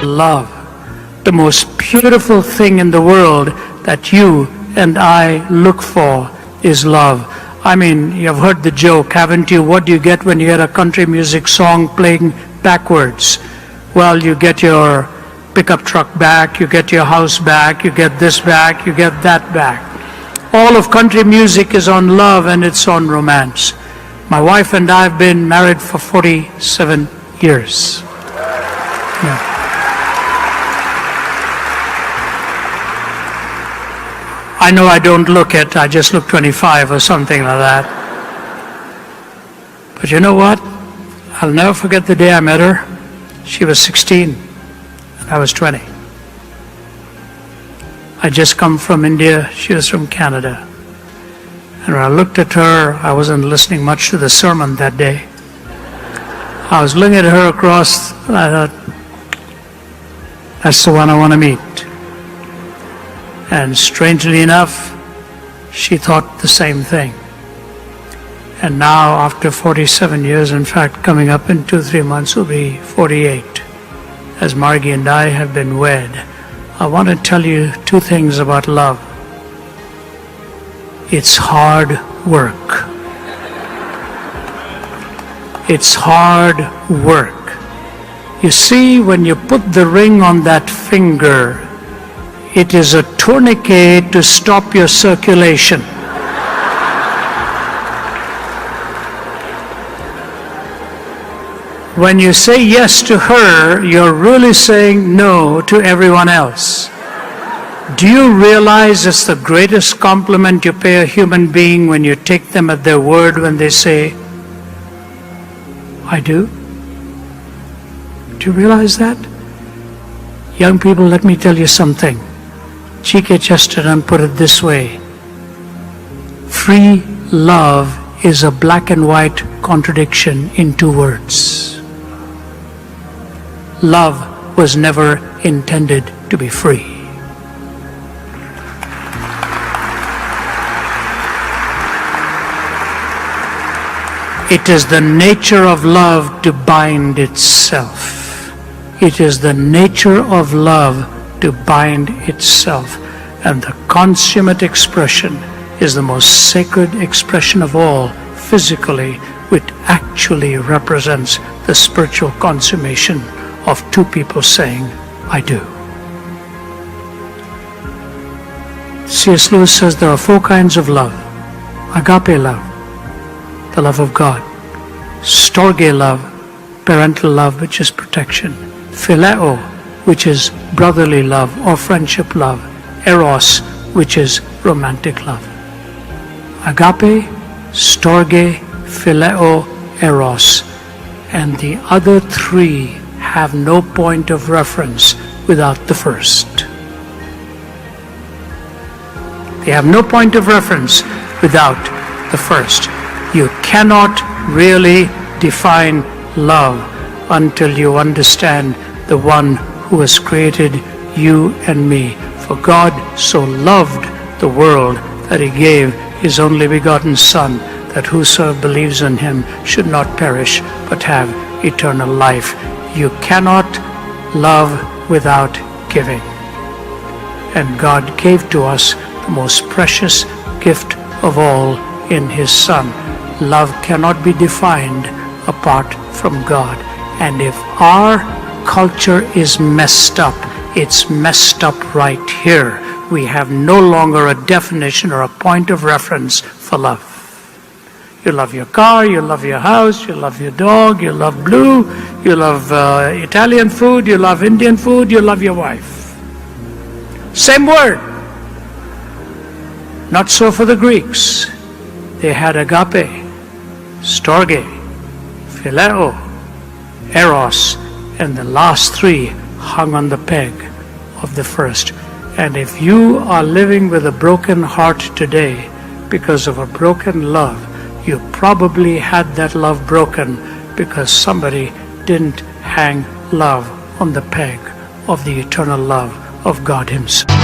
love. The most beautiful thing in the world that you and I look for is love. I mean, you've heard the joke, haven't you? What do you get when you hear a country music song playing backwards? Well, you get your pickup truck back, you get your house back, you get this back, you get that back. All of country music is on love and it's on romance. My wife and I have been married for 47 years. Yeah. I know I don't look it, I just look 25 or something like that. But you know what? I'll never forget the day I met her. She was 16 and I was 20. I just come from India, she was from Canada. And when I looked at her, I wasn't listening much to the sermon that day. I was looking at her across, I thought, that's the one I want to meet. And strangely enough, she thought the same thing. And now, after 47 years, in fact, coming up in 2-3 months will be 48, as Margie and I have been wed. I want to tell you two things about love. It's hard work. It's hard work. You see, when you put the ring on that finger, it is a tourniquet to stop your circulation. When you say yes to her, you're really saying no to everyone else. Do you realize it's the greatest compliment you pay a human being when you take them at their word when they say, I do? Do you realize that? Young people, let me tell you something. G.K. Chesterton put it this way: free love is a black and white contradiction in 2 words. Love was never intended to be free. It is the nature of love to bind itself. It is the nature of love to bind itself. And the consummate expression is the most sacred expression of all, physically, which actually represents the spiritual consummation of 2 people saying, I do. C.S. Lewis says there are 4 kinds of love. Agape love, the love of God. Storge love, parental love, which is protection. Phileo, which is brotherly love or friendship love. Eros, which is romantic love. Agape, storge, phileo, eros. And the other 3 have no point of reference without the first. They have no point of reference without the first. You cannot really define love until you understand the one who has created you and me. For God so loved the world that he gave his only begotten Son, that whosoever believes in him should not perish but have eternal life. You cannot love without giving. And God gave to us the most precious gift of all in his Son. Love cannot be defined apart from God. And if our culture is messed up, it's messed up right here. We have no longer a definition or a point of reference for love. You love your car, you love your house, you love your dog, you love blue, you love Italian food, you love Indian food, you love your wife. Same word. Not so for the Greeks. They had agape, storge, phileo, eros, and the last 3 hung on the peg of the first. And if you are living with a broken heart today because of a broken love, you probably had that love broken because somebody didn't hang love on the peg of the eternal love of God himself.